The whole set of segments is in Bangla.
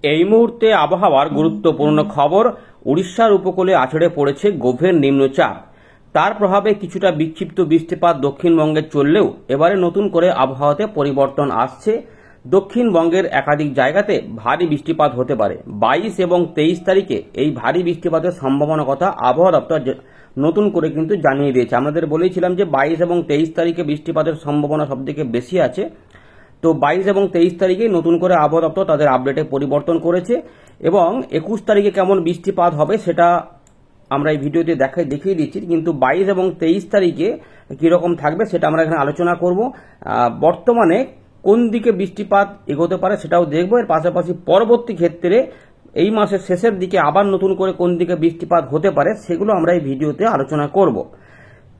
এই মুহূর্তে আবহাওয়ার গুরুত্বপূর্ণ খবর। উড়িষ্যার উপকূলে আছড়ে পড়েছে গভীর নিম্নচাপ। তার প্রভাবে কিছুটা বিক্ষিপ্ত বৃষ্টিপাত দক্ষিণবঙ্গে চললেও এবারে নতুন করে আবহাওয়াতে পরিবর্তন আসছে। দক্ষিণবঙ্গের একাধিক জায়গাতে ভারী বৃষ্টিপাত হতে পারে। 22 এবং 23 তারিখে এই ভারী বৃষ্টিপাতের সম্ভাবনার কথা আবহাওয়া দপ্তর নতুন করে কিন্তু জানিয়ে দিয়েছে। আমাদের বলেছিলাম যে 22 এবং 23 তারিখে বৃষ্টিপাতের সম্ভাবনা সবথেকে বেশি আছে। তো 22 এবং 23 তারিখে নতুন করে আবহাওয়া দপ্তর তাদের আপডেটে পরিবর্তন করেছে এবং 21 তারিখে কেমন বৃষ্টিপাত হবে সেটা আমরা এই ভিডিওতে দেখিয়ে দিচ্ছি। কিন্তু 22 এবং 23 তারিখে কিরকম থাকবে সেটা আমরা এখানে আলোচনা করব। বর্তমানে কোন দিকে বৃষ্টিপাত এগোতে পারে সেটাও দেখব। এর পাশাপাশি পরবর্তী ক্ষেত্রে এই মাসের শেষের দিকে আবার নতুন করে কোন দিকে বৃষ্টিপাত হতে পারে সেগুলো আমরা এই ভিডিওতে আলোচনা করব।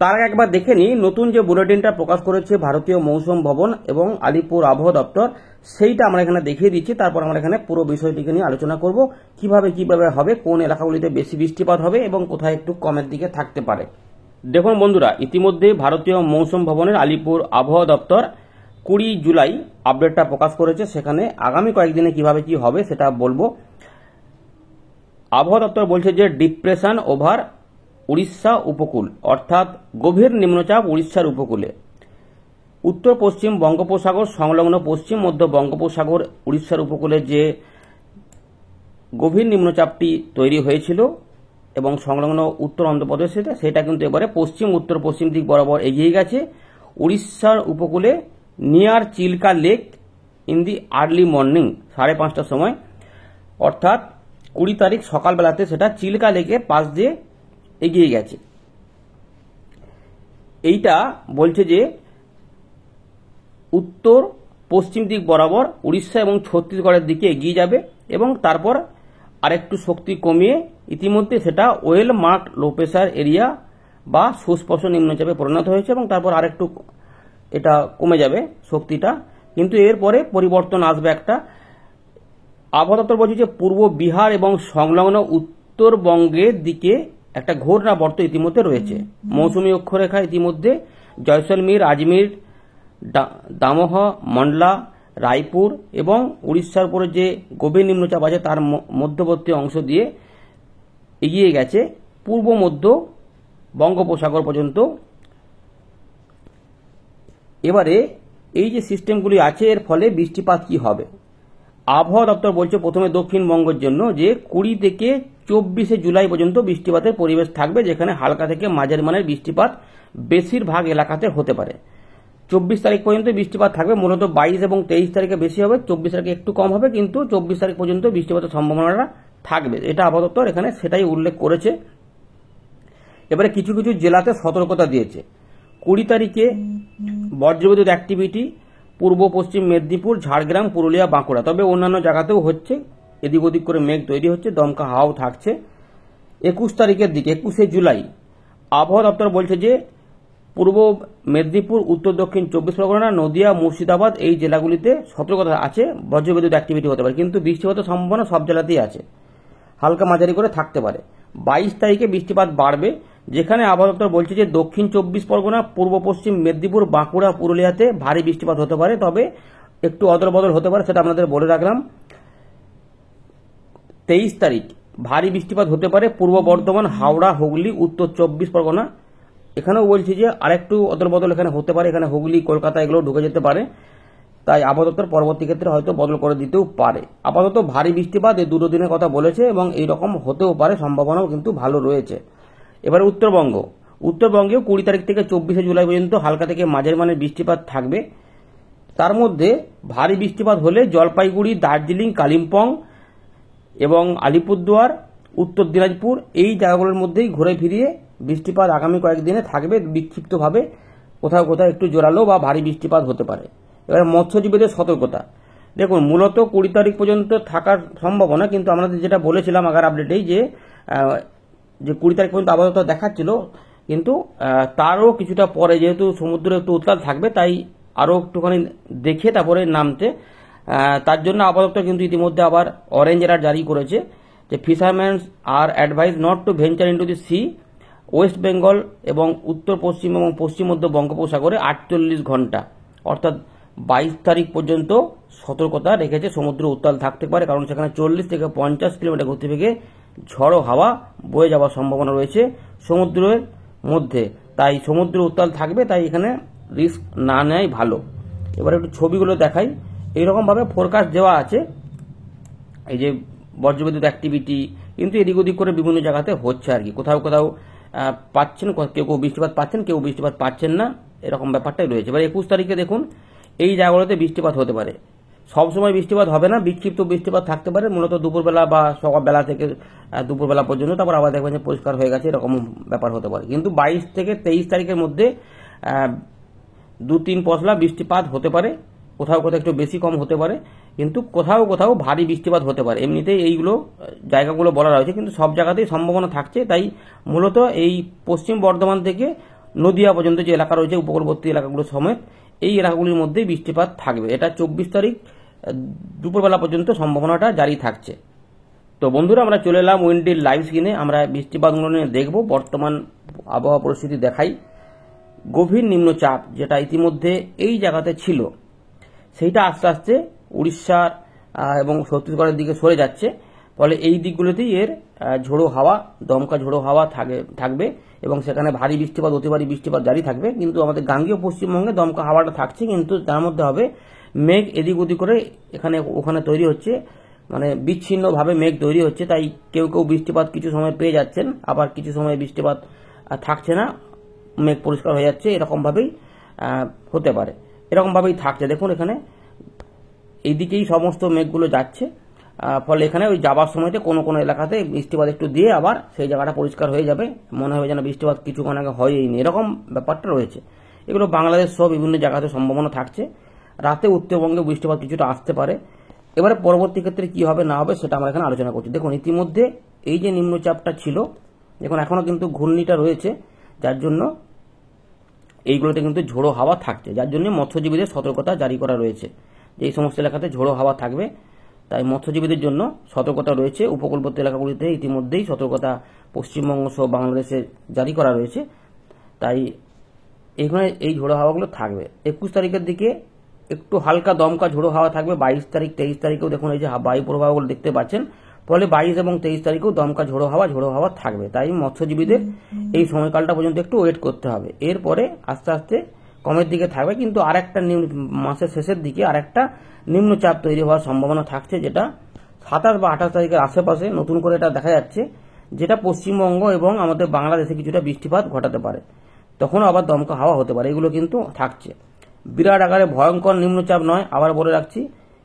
তার আগে একবার দেখে নিই নতুন যে বুলেটিনটা প্রকাশ করেছে ভারতীয় মৌসুম ভবন এবং আলিপুর আবহাওয়া দপ্তর, সেইটা আমরা এখানে দেখিয়ে দিচ্ছি। তারপর আমরা এখানে পুরো বিষয়টিকে নিয়ে আলোচনা করব, কিভাবে হবে, কোন এলাকাগুলিতে বেশি বৃষ্টিপাত হবে এবং কোথায় একটু কমের দিকে থাকতে পারে। দেখুন বন্ধুরা, ইতিমধ্যে ভারতীয় মৌসুম ভবনের আলিপুর আবহাওয়া দপ্তর 20 জুলাই আপডেটটা প্রকাশ করেছে। সেখানে আগামী কয়েকদিনে কিভাবে কি হবে সেটা বলবো। আবহাওয়া দপ্তর বলছে যে ডিপ্রেশন ওভার উড়িষ্যা উপকূল, অর্থাৎ গভীর নিম্নচাপ উড়িষ্যার উপকূলে। উত্তর পশ্চিম বঙ্গোপসাগর সংলগ্ন পশ্চিম মধ্য বঙ্গোপসাগর উড়িষ্যার উপকূলে যে গভীর নিম্নচাপটি তৈরি হয়েছিল এবং সংলগ্ন উত্তর অন্ধ্রপ্রদেশে, সেটা কিন্তু এবারে পশ্চিম উত্তর পশ্চিম দিক বরাবর এগিয়ে গেছে উড়িষ্যার উপকূলে near Chilka lake in the early morning 5:30টার সময়, অর্থাৎ 20 তারিখ সকালবেলাতে সেটা চিল্কা লেকে পাশ দিয়ে এগিয়ে গেছে। এইটা বলছে যে উত্তর পশ্চিম দিক বরাবর উড়িষ্যা এবং ছত্তিশগড়ের দিকে এগিয়ে যাবে এবং তারপর আরেকটু শক্তি কমিয়ে ইতিমধ্যে সেটা well marked low pressure area বা সুস্পষ্ট নিম্নচাপে পরিণত হয়েছে এবং তারপর আরেকটু এটা কমে যাবে শক্তিটা। কিন্তু এরপরে পরিবর্তন আসবে একটা। আবহাওয়া দপ্তর বলছে যে পূর্ব বিহার এবং সংলগ্ন উত্তরবঙ্গের দিকে একটা ঘূর্ণাবর্ত ইতিমধ্যে রয়েছে। মৌসুমী অক্ষরেখা ইতিমধ্যে জয়সলমীর, আজমির, দামোহ, মন্ডলা, রায়পুর এবং উড়িষ্যার উপরে যে গভীর নিম্নচাপ আছে তার মধ্যবর্তী অংশ দিয়ে এগিয়ে গেছে পূর্ব মধ্য বঙ্গোপসাগর পর্যন্ত। এবারে এই যে সিস্টেমগুলি আছে এর ফলে বৃষ্টিপাত কি হবে। আবহাওয়া দপ্তর বলছে প্রথমে দক্ষিণবঙ্গের জন্য যে 20 থেকে 24 জুলাই পর্যন্ত বৃষ্টিপাতের পরিবেশ থাকবে, যেখানে হালকা থেকে মাঝারি মানের বৃষ্টিপাত বেশিরভাগ এলাকাতে হতে পারে। 24 তারিখ পর্যন্ত বৃষ্টিপাত থাকবে, মূলত 22 এবং 23 তারিখে বেশি হবে, 24 তারিখে একটু কম হবে, কিন্তু 24 তারিখ পর্যন্ত বৃষ্টিপাতের সম্ভাবনাটা থাকবে। এটা আবহাওয়া দপ্তর এখানে সেটাই উল্লেখ করেছে। এবারে কিছু কিছু জেলাতে সতর্কতা দিয়েছে। 20 তারিখে বজ্রবিদ্যুৎ অ্যাক্টিভিটি পূর্ব পশ্চিম মেদিনীপুর, ঝাড়গ্রাম, পুরুলিয়া, বাঁকুড়া, তবে অন্যান্য জায়গাতেও হচ্ছে, এদিক ওদিক করে মেঘ তৈরি হচ্ছে, দমকা হাওয়াও থাকছে। 21 তারিখের দিকে 21 জুলাই আবহাওয়া দপ্তর বলছে যে পূর্ব মেদিনীপুর, উত্তর দক্ষিণ 24 পরগনা, নদিয়া, মুর্শিদাবাদ এই জেলাগুলিতে সতর্কতা আছে, বজ্রবিদ্যুৎ অ্যাক্টিভিটি হতে পারে, কিন্তু বৃষ্টিপাতের সম্ভাবনা সব জেলাতেই আছে, হালকা মাঝারি করে থাকতে পারে। 22 তারিখে বৃষ্টিপাত বাড়বে, যেখানে আবহাওয়া দপ্তর বলছে যে দক্ষিণ 24 পরগনা, পূর্ব পশ্চিম মেদিনীপুর, বাঁকুড়া, পুরুলিয়াতে ভারী বৃষ্টিপাত হতে পারে, তবে একটু অদল বদল হতে পারে, সেটা আপনাদের বলে রাখলাম। 23 তারিখ ভারী বৃষ্টিপাত হতে পারে পূর্ব বর্ধমান, হাওড়া, হুগলি, উত্তর 24 পরগনা, এখানেও বলছি যে আরেকটু অদল বদল এখানে হতে পারে, এখানে হুগলি, কলকাতা এগুলো ঢুকে যেতে পারে, তাই আবহাওয়া দপ্তর পরবর্তী ক্ষেত্রে হয়তো বদল করে দিতেও পারে। আপাতত ভারী বৃষ্টিপাত এই 2 দিনের কথা বলেছে এবং এইরকম হতেও পারে, সম্ভাবনাও কিন্তু ভালো রয়েছে। এবার উত্তরবঙ্গেও 20 তারিখ থেকে 24 জুলাই পর্যন্ত হালকা থেকে মাঝারি মানের বৃষ্টিপাত থাকবে। তার মধ্যে ভারী বৃষ্টিপাত হলে জলপাইগুড়ি, দার্জিলিং, কালিম্পং এবং আলিপুরদুয়ার, উত্তর দিনাজপুর এই জায়গাগুলোর মধ্যেই ঘুরে ফিরিয়ে বৃষ্টিপাত আগামী কয়েকদিনে থাকবে। বিক্ষিপ্তভাবে কোথাও কোথাও একটু জোরালো বা ভারী বৃষ্টিপাত হতে পারে। এবার মৎস্যজীবীদের সতর্কতা, দেখুন মূলত 20 তারিখ পর্যন্ত থাকার সম্ভাবনা, কিন্তু আমরা যেটা বলেছিলাম আগের আপডেটেই যে 20 তারিখ পর্যন্ত আপাতত দেখাচ্ছিল, কিন্তু তারও কিছুটা পরে যেহেতু সমুদ্র একটু উত্তাল থাকবে, তাই আরও একটুখানি দেখে তারপরে নামতে, তার জন্য আপাতত কিন্তু ইতিমধ্যে আবার অরেঞ্জ অ্যালার্ট জারি করেছে যে fisherman are advise not to venture into the sea West Bengal এবং উত্তর পশ্চিম এবং পশ্চিম মধ্য বঙ্গোপসাগরে 48 ঘন্টা, অর্থাৎ 22 তারিখ পর্যন্ত সতর্কতা রেখেছে সমুদ্র উত্তাল থাকতে পারে, কারণ সেখানে 40 থেকে 50 কিলোমিটার গতিবেগে ঝড়ো হাওয়া বয়ে যাওয়ার সম্ভাবনা রয়েছে সমুদ্রের মধ্যে। তাই সমুদ্র উত্তাল থাকবে, তাই এখানে রিস্ক না নেওয়াই ভালো। এবার একটু ছবিগুলো দেখাই। এইরকমভাবে ফোরকাস্ট দেওয়া আছে, এই যে বজ্রবিদ্যুৎ অ্যাক্টিভিটি কিন্তু এদিক ওদিক করে বিভিন্ন জায়গাতে হচ্ছে আর কি। কোথাও কোথাও পাচ্ছেন, কেউ কেউ বৃষ্টিপাত পাচ্ছেন, কেউ বৃষ্টিপাত পাচ্ছেন না, এরকম ব্যাপারটাই রয়েছে। এবার 21 তারিখে দেখুন এই জায়গাগুলোতে বৃষ্টিপাত হতে পারে। সবসময় বৃষ্টিপাত হবে না, বিক্ষিপ্ত বৃষ্টিপাত থাকতে পারে, মূলত দুপুরবেলা বা সকালবেলা থেকে দুপুরবেলা পর্যন্ত, তারপর আবার দেখবেন যে পরিষ্কার হয়ে গেছে, এরকম ব্যাপার হতে পারে। কিন্তু 22 থেকে 23 তারিখের মধ্যে 2-3 পশলা বৃষ্টিপাত হতে পারে, কোথাও কোথাও একটু বেশি কম হতে পারে, কিন্তু কোথাও কোথাও ভারী বৃষ্টিপাত হতে পারে। এমনিতেই এইগুলো জায়গাগুলো বলা রয়েছে, কিন্তু সব জায়গাতেই সম্ভাবনা থাকছে। তাই মূলত এই পশ্চিম বর্ধমান থেকে নদিয়া পর্যন্ত যে এলাকা রয়েছে উপকূলবর্তী এলাকাগুলো সমেত এই এলাকাগুলির মধ্যেই বৃষ্টিপাত থাকবে। এটা 24 তারিখ দুপুরবেলা পর্যন্ত সম্ভাবনাটা জারি থাকছে। তো বন্ধুরা, আমরা চলে এলাম উইন্ডির লাইভ স্ক্রিনে। আমরা বৃষ্টিপাতগুলো নিয়ে দেখব। বর্তমান আবহাওয়া পরিস্থিতি দেখাই। গভীর নিম্নচাপ যেটা ইতিমধ্যে এই জায়গাতে ছিল, সেইটা আস্তে আস্তে উড়িষ্যার এবং ছত্তিশগড়ের দিকে সরে যাচ্ছে। ফলে এই দিকগুলোতেই এর ঝোড়ো হাওয়া, দমকা ঝোড়ো হাওয়া থাকবে এবং সেখানে ভারী বৃষ্টিপাত, অতি ভারী বৃষ্টিপাত জারি থাকবে। কিন্তু আমাদের গাঙ্গেয় পশ্চিমবঙ্গে দমকা হাওয়াটা থাকছে, কিন্তু তার মধ্যে হবে মেঘ এদিক ওদিক করে এখানে ওখানে তৈরি হচ্ছে, মানে বিচ্ছিন্নভাবে মেঘ তৈরি হচ্ছে। তাই কেউ কেউ বৃষ্টিপাত কিছু সময় পেয়ে যাচ্ছেন, আবার কিছু সময় বৃষ্টিপাত থাকছে না, মেঘ পরিষ্কার হয়ে যাচ্ছে। এরকমভাবেই হতে পারে, এরকমভাবেই থাকছে। দেখুন এখানে এইদিকেই সমস্ত মেঘগুলো যাচ্ছে, ফলে এখানে ওই যাবার সময়তে কোনো কোনো এলাকাতে বৃষ্টিপাত একটু দিয়ে আবার সেই জায়গাটা পরিষ্কার হয়ে যাবে, মনে হয় যেন বৃষ্টিপাত কিছুক্ষণ আগে হয়ইনি, এরকম ব্যাপারটা রয়েছে। এগুলো বাংলাদেশ সহ বিভিন্ন জায়গাতে সম্ভাবনা থাকছে। রাতে উত্তরবঙ্গে বৃষ্টিপাত কিছুটা আসতে পারে। এবারে পরবর্তী ক্ষেত্রে কি হবে না হবে সেটা আমরা এখানে আলোচনা করছি। দেখুন ইতিমধ্যে এই যে নিম্নচাপটা ছিল, দেখুন এখনো কিন্তু ঘূর্ণিটা রয়েছে, যার জন্য এইগুলোতে কিন্তু ঝোড়ো হাওয়া থাকছে, যার জন্য মৎস্যজীবীদের সতর্কতা জারি করা রয়েছে যে এই সমস্ত এলাকাতে ঝোড়ো হাওয়া থাকবে। তাই মৎস্যজীবীদের জন্য সতর্কতা রয়েছে। উপকূলবর্তী এলাকাগুলিতে ইতিমধ্যেই সতর্কতা পশ্চিমবঙ্গ সহ বাংলাদেশে জারি করা রয়েছে। তাই এখানে এই ঝোড়ো হাওয়াগুলো থাকবে। 21 তারিখের দিকে একটু হালকা দমকা ঝোড়ো হাওয়া থাকবে। 22 তারিখ 23 তারিখেও দেখুন এই যে বায়ু প্রবাহগুলো দেখতে পাচ্ছেন। ফলে 22 এবং 23 তারিখেও দমকা ঝোড়ো হাওয়া থাকবে। তাই মৎস্যজীবীদের এই সময়কালটা পর্যন্ত একটু ওয়েট করতে হবে। এরপরে আস্তে আস্তে কমের দিকে থাকবে, কিন্তু আরেকটা মাসের শেষের দিকে আরেকটা নিম্নচাপ তৈরি হওয়ার সম্ভাবনা থাকছে, যেটা 27 বা 28 তারিখের আশেপাশে নতুন করে এটা দেখা যাচ্ছে, যেটা পশ্চিমবঙ্গ এবং আমাদের বাংলাদেশে কিছুটা বৃষ্টিপাত ঘটাতে পারে। তখন আবার দমকা হাওয়া হতে পারে, এগুলো কিন্তু থাকছে। বিরাট আকারে ভয়ঙ্কর নিম্নচাপ নয়, আবার বলে রাখছি,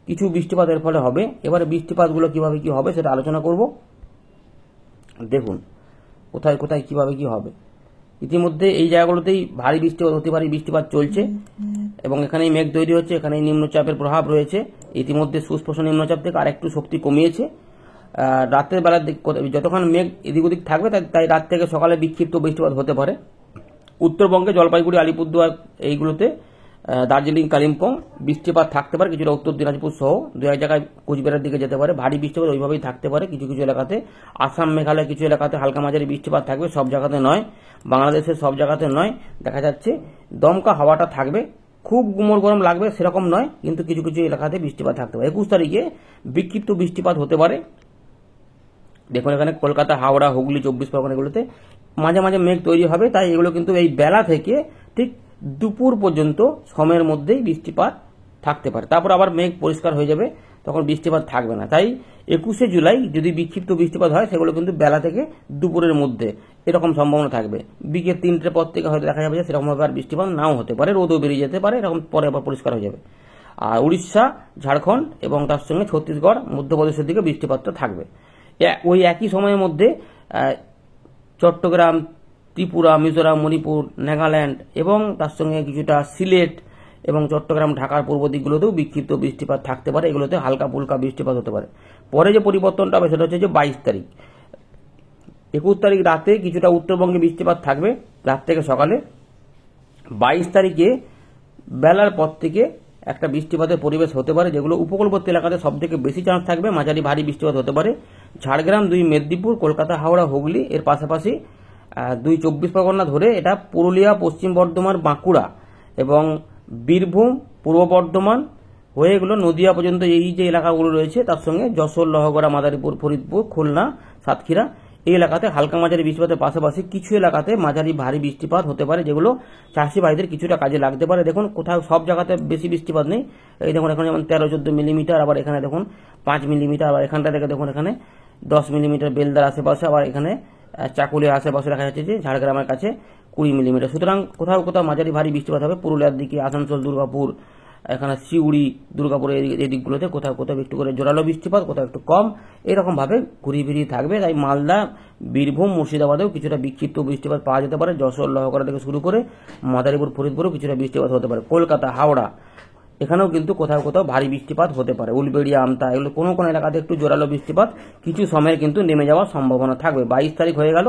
কিছু বৃষ্টিপাত এর ফলে হবে। এবারে বৃষ্টিপাতগুলো কিভাবে কি হবে সেটা আলোচনা করব। দেখুন কোথায় কোথায় কিভাবে কি হবে। ইতিমধ্যে এই জায়গাগুলোতেই ভারী বৃষ্টিপাত, অতি ভারী বৃষ্টিপাত চলছে এবং এখানেই মেঘ তৈরি হচ্ছে, এখানেই নিম্নচাপের প্রভাব রয়েছে। ইতিমধ্যে সুস্পষ্ট নিম্নচাপ থেকে আরেকটু শক্তি কমিয়েছে। রাতের বেলা যতক্ষণ মেঘ এদিক ওদিক থাকবে, তাই রাত থেকে সকালে বিক্ষিপ্ত বৃষ্টিপাত হতে পারে। উত্তরবঙ্গে জলপাইগুড়ি, আলিপুরদুয়ার এইগুলোতে, দার্জিলিং, কালিম্পং বৃষ্টিপাত থাকতে পারে, কিছুটা উত্তর দিনাজপুর সহ দু এক জায়গায় কুচবিহারের দিকে যেতে পারে। ভারী বৃষ্টিপাত ওইভাবেই থাকতে পারে কিছু কিছু এলাকাতে। আসাম, মেঘালয় কিছু এলাকাতে হালকা মাঝারি বৃষ্টিপাত থাকবে, সব জায়গাতে নয়, বাংলাদেশের সব জায়গাতে নয়। দেখা যাচ্ছে দমকা হাওয়াটা থাকবে, খুব গুমর গরম লাগবে সেরকম নয়, কিন্তু কিছু কিছু এলাকাতে বৃষ্টিপাত থাকতে পারে। 21 তারিখে বিক্ষিপ্ত বৃষ্টিপাত হতে পারে। দেখুন এখানে কলকাতা, হাওড়া, হুগলি, 24 পরগনা এগুলোতে মাঝে মাঝে মেঘ তৈরি হবে। তাই এগুলো কিন্তু এই বেলা থেকে ঠিক দুপুর পর্যন্ত সময়ের মধ্যেই বৃষ্টিপাত থাকতে পারে। তারপর আবার মেঘ পরিষ্কার হয়ে যাবে, তখন বৃষ্টিপাত থাকবে না। তাই 21শে জুলাই যদি বিক্ষিপ্ত বৃষ্টিপাত হয়, সেগুলো কিন্তু বেলা থেকে দুপুরের মধ্যে এরকম সম্ভাবনা থাকবে। বিকেল 3টের পর থেকে হয়তো দেখা যাবে যে সেরকমভাবে আর বৃষ্টিপাত নাও হতে পারে, রোদও বেরিয়ে যেতে পারে, এরকম পরে আবার পরিষ্কার হয়ে যাবে। আর উড়িষ্যা, ঝাড়খণ্ড এবং তার সঙ্গে ছত্তিশগড়, মধ্যপ্রদেশের দিকে বৃষ্টিপাতটা থাকবে। ওই একই সময়ের মধ্যে চট্টগ্রাম, ত্রিপুরা, মিজোরাম, মণিপুর, নাগাল্যান্ড এবং তার সঙ্গে কিছুটা সিলেট এবং চট্টগ্রাম, ঢাকার পূর্ব দিকগুলোতেও বিক্ষিপ্ত বৃষ্টিপাত থাকতে পারে। এগুলোতে হালকা ফুলকা বৃষ্টিপাত হতে পারে। পরে যে পরিবর্তনটা হবে সেটা হচ্ছে যে 22 তারিখ। 21 তারিখ রাতে কিছুটা উত্তরবঙ্গে বৃষ্টিপাত থাকবে রাত থেকে সকালে। 22 তারিখে বেলার পর থেকে একটা বৃষ্টিপাতের পরিবেশ হতে পারে, যেগুলো উপকূলবর্তী এলাকাতে সব থেকে বেশি চান্স থাকবে। মাঝারি ভারী বৃষ্টিপাত হতে পারে ঝাড়গ্রাম, 2 মেদিনীপুর, কলকাতা, হাওড়া, হুগলি, এর পাশাপাশি 2 24 পরগনা ধরে এটা পুরুলিয়া, পশ্চিম বর্ধমান, বাঁকুড়া এবং বীরভূম, পূর্ব বর্ধমান, হয়ে গেল নদিয়া পর্যন্ত এই যে এলাকাগুলো রয়েছে তার সঙ্গে যশোর, লহগড়া, মাদারীপুর, ফরিদপুর, খুলনা, সাতক্ষীরা এই এলাকাতে হালকা মাঝারি বৃষ্টিপাতের পাশাপাশি কিছু এলাকাতে মাঝারি ভারী বৃষ্টিপাত হতে পারে, যেগুলো চাষি ভাইদের কিছুটা কাজে লাগতে পারে। দেখুন কোথাও সব জায়গাতে বেশি বৃষ্টিপাত নেই। এই দেখুন এখানে যেমন 13-14 মিলিমিটার, আবার এখানে দেখুন 5 মিলিমিটার, আবার এখানটা দেখে দেখুন এখানে 10 মিলিমিটার বেলদার আশেপাশে, আবার এখানে চাকুলির আশেপাশে দেখা যাচ্ছে যে ঝাড়গ্রামের কাছে 20 মিলিমিটার। সুতরাং কোথাও কোথাও মাঝারি ভারী বৃষ্টিপাত হবে পুরুলিয়ার দিকে, আসানসোল, দুর্গাপুর, এখানে সিউড়ি, দুর্গাপুর এই দিকগুলোতে কোথাও কোথাও একটু করে জোরালো বৃষ্টিপাত, কোথাও একটু কম, এরকম ভাবে ঘুরিয়ে ফিরিয়ে থাকবে। তাই মালদা, বীরভূম, মুর্শিদাবাদেও কিছুটা বিক্ষিপ্ত বৃষ্টিপাত পাওয়া যেতে পারে। যশোর, লহগড়া থেকে শুরু করে মাদারীপুর, ফরিদপুরেও কিছুটা বৃষ্টিপাত হতে পারে। কলকাতা, হাওড়া এখানেও কিন্তু কোথাও কোথাও ভারী বৃষ্টিপাত হতে পারে। উলবেড়িয়া, আমতা এগুলো কোনো কোনো এলাকাতে একটু জোরালো বৃষ্টিপাত কিছু সময়ের কিন্তু নেমে যাওয়ার সম্ভাবনা থাকবে। 22 তারিখ হয়ে গেল।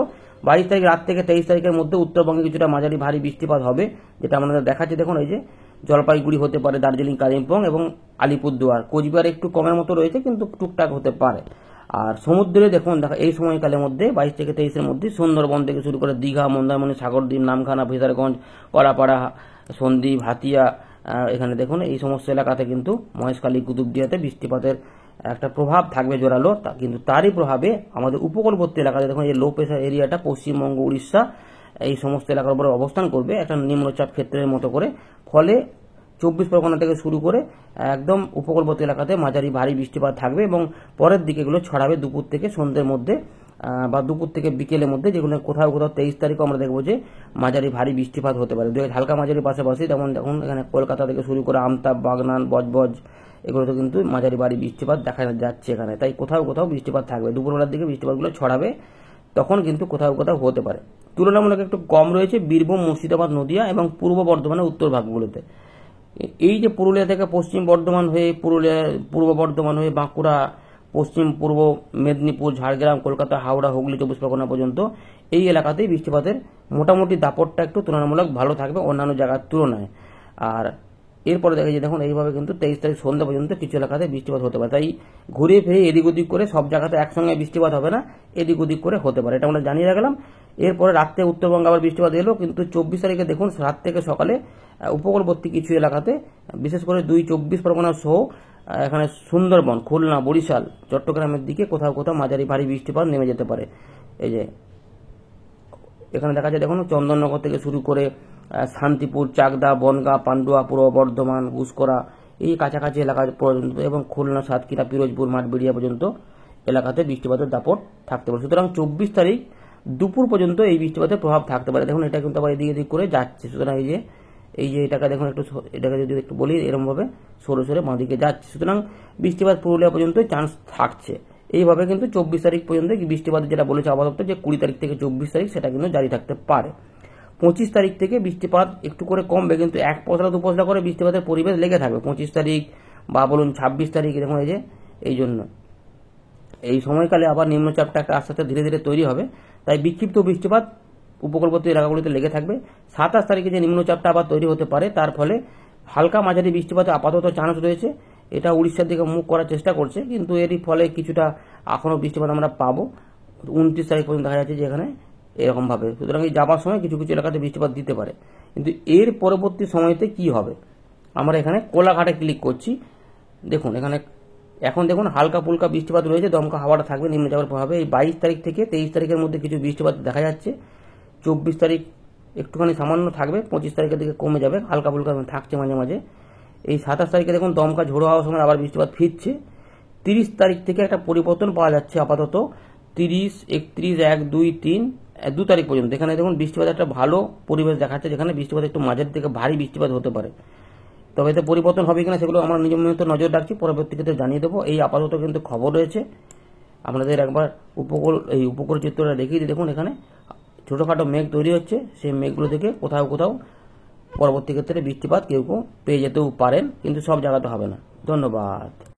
22 তারিখ রাত থেকে 23 তারিখের মধ্যে উত্তরবঙ্গে কিছুটা মাঝারি ভারী বৃষ্টিপাত হবে, যেটা আমাদের দেখাচ্ছে। দেখুন এই যে জলপাইগুড়ি হতে পারে, দার্জিলিং, কালিম্পং এবং আলিপুরদুয়ার, কোচবিহার একটু কমের মতো রয়েছে কিন্তু টুকটাক হতে পারে। আর সমুদ্রে দেখুন এই সময়কালের মধ্যে 22 থেকে 23-এর মধ্যে সুন্দরবন থেকে শুরু করে দীঘা, মন্দারমণি, সাগরদ্বীপ, নামখানা, ভিসারগঞ্জ, কলাপাড়া, সন্দ্বীপ, হাতিয়া, এখানে দেখুন এই সমস্ত এলাকাতে কিন্তু মহেশখালী, কুতুবদিয়াতে বৃষ্টিপাতের একটা প্রভাব থাকবে জোরালো। কিন্তু তারই প্রভাবে আমাদের উপকূলবর্তী এলাকাতে দেখুন এই লো প্রেসার এরিয়াটা পশ্চিমবঙ্গ, উড়িষ্যা এই সমস্ত এলাকার উপরে অবস্থান করবে একটা নিম্নচাপ ক্ষেত্রের মতো করে। ফলে 24 পরগনা থেকে শুরু করে একদম উপকূলবর্তী এলাকাতে মাঝারি ভারী বৃষ্টিপাত থাকবে এবং পরের দিকে এগুলো ছড়াবে দুপুর থেকে সন্ধ্যের মধ্যে বা দুপুর থেকে বিকেলের মধ্যে, যেগুলো কোথাও কোথাও 23 তারিখও আমরা দেখবো যে মাঝারি ভারী বৃষ্টিপাত হতে পারে। হালকা মাঝারি পাশাপাশি যেমন দেখুন এখানে কলকাতা থেকে শুরু করে আমতা, বাগনান, বজবজ এগুলোতে কিন্তু মাঝারি ভারী বৃষ্টিপাত দেখা যাচ্ছে এখানে। তাই কোথাও কোথাও বৃষ্টিপাত থাকবে, দুপুরবেলার দিকে বৃষ্টিপাতগুলো ছড়াবে, তখন কিন্তু কোথাও কোথাও হতে পারে। তুলনামূলক একটু কম রয়েছে বীরভূম, মুর্শিদাবাদ, নদিয়া এবং পূর্ব বর্ধমানের উত্তর ভাগগুলোতে। এই যে পুরুলিয়া থেকে পশ্চিম বর্ধমান হয়ে পুরুলিয়া, পূর্ব বর্ধমান হয়ে বাঁকুড়া, পশ্চিম পূর্ব মেদিনীপুর, ঝাড়গ্রাম, কলকাতা, হাওড়া, হুগলি, 24 পরগনা পর্যন্ত এই এলাকাতেই বৃষ্টিপাতের মোটামুটি দাপটটা একটু তুলনামূলক ভালো থাকবে অন্যান্য জায়গার তুলনায়। আর এরপরে দেখা যায় দেখুন এইভাবে কিন্তু 23 তারিখ সন্ধ্যা পর্যন্ত কিছু এলাকাতে বৃষ্টিপাত হতে পারে। তাই ঘুরিয়ে ফিরে এদিক ওদিক করে সব জায়গাতে একসঙ্গে বৃষ্টিপাত হবে না, এদিক ওদিক করে হতে পারে, এটা আমরা জানিয়ে রাখলাম। এরপরে রাত্রে উত্তরবঙ্গে আবার বৃষ্টিপাত এলো, কিন্তু 24 তারিখে দেখুন রাত থেকে সকালে উপকূলবর্তী কিছু এলাকাতে বিশেষ করে 24 পরগনা সহ এখানে সুন্দরবন, খুলনা, বরিশাল, চট্টগ্রামের দিকে কোথাও কোথাও মাঝারি ভারী বৃষ্টিপাত নেমে যেতে পারে। এই যে এখানে দেখা যায় দেখুন চন্দননগর থেকে শুরু করে শান্তিপুর, চাকদা, বনগাঁ, পান্ডুয়া, পূর্ব বর্ধমান, ঘুষকরা এই কাছাকাছি এলাকা পর্যন্ত এবং খুলনা, সাতক্ষীরা, পিরোজপুর, মাঠবেড়িয়া পর্যন্ত এলাকাতে বৃষ্টিপাতের দাপট থাকতে পারে। সুতরাং 24 তারিখ দুপুর পর্যন্ত এই বৃষ্টিপাতের প্রভাব থাকতে পারে। দেখুন এটা কিন্তু আবার এদিক এদিক করে যাচ্ছে। সুতরাং এই যে এটাকে দেখুন একটু, এটাকে যদি একটু বলি এরকমভাবে সরে সরে বাঁদিকে যাচ্ছে। সুতরাং বৃষ্টিপাত পুরুলিয়া পর্যন্ত চান্স থাকছে। এইভাবে কিন্তু 24 তারিখ পর্যন্ত বৃষ্টিপাতের যেটা বলেছে আবহাওয়া দপ্তর যে 20 তারিখ থেকে 24 তারিখ সেটা কিন্তু জারি থাকতে পারে। 25 তারিখ থেকে বৃষ্টিপাত একটু করে কমবে, কিন্তু এক পশলা দু পশলা করে বৃষ্টিপাতের পরিবেশ লেগে থাকবে 25 তারিখ বা বলুন 26 তারিখ। দেখুন এই যে এই জন্য এই সময়কালে আবার নিম্নচাপটা একটা আস্তে আস্তে ধীরে ধীরে তৈরি হবে, তাই বিক্ষিপ্ত বৃষ্টিপাত উপকূলবর্তী এলাকাগুলিতে লেগে থাকবে। 27 তারিখে যে নিম্নচাপটা আবার তৈরি হতে পারে, তার ফলে হালকা মাঝারি বৃষ্টিপাতে আপাতত চান্স রয়েছে। এটা উড়িষ্যার দিকে মুখ করার চেষ্টা করছে, কিন্তু এরই ফলে কিছুটা এখনো বৃষ্টিপাত আমরা পাবো। 29 তারিখ পর্যন্ত দেখা যাচ্ছে যে এখানে এরকম ভাবে। সুতরাং এই যাবার সময় কিছু কিছু এলাকাতে বৃষ্টিপাত দিতে পারে, কিন্তু এর পরবর্তী সময়তে কি হবে আমরা এখানে কোলাঘাটে ক্লিক করছি। দেখুন এখানে এখন দেখুন হালকা ফুলকা বৃষ্টিপাত রয়েছে, দমকা হাওয়াটা থাকবে নিম্নচাপের প্রভাবে। এই 22 তারিখ থেকে 23 তারিখের মধ্যে কিছু বৃষ্টিপাত দেখা যাচ্ছে। 24 তারিখ একটুখানি সামান্য থাকবে, 25 তারিখের দিকে কমে যাবে, হালকা ফুলকা থাকছে মাঝে মাঝে। এই 27 তারিখে দেখুন দমকা ঝোড়ো হওয়ার সময় আবার বৃষ্টিপাত ফিরছে। 30 তারিখ থেকে একটা পরিবর্তন পাওয়া যাচ্ছে আপাতত, 30, 31, 1, 2, 3, 2 তারিখ পর্যন্ত এখানে দেখুন বৃষ্টিপাত একটা ভালো পরিবেশ দেখাচ্ছে, যেখানে বৃষ্টিপাত একটু মাঝের থেকে ভারী বৃষ্টিপাত হতে পারে। তবে এতে পরিবর্তন হবে কিনা সেগুলো আমরা নিয়মিত নজর রাখছি, পরবর্তী ক্ষেত্রে জানিয়ে দেবো। এই আপাতত কিন্তু খবর রয়েছে, আপনাদের একবার উপকূল চিত্রটা দেখিয়ে দিই। দেখুন এখানে ছোটখাটো মেঘ তৈরি হচ্ছে, সেই মেঘগুলো থেকে কোথাও কোথাও পরবর্তী ক্ষেত্রে বৃষ্টিপাত কেউ কেউ পেয়ে যেতেও পারেন, কিন্তু সব জায়গাতে হবে না। ধন্যবাদ।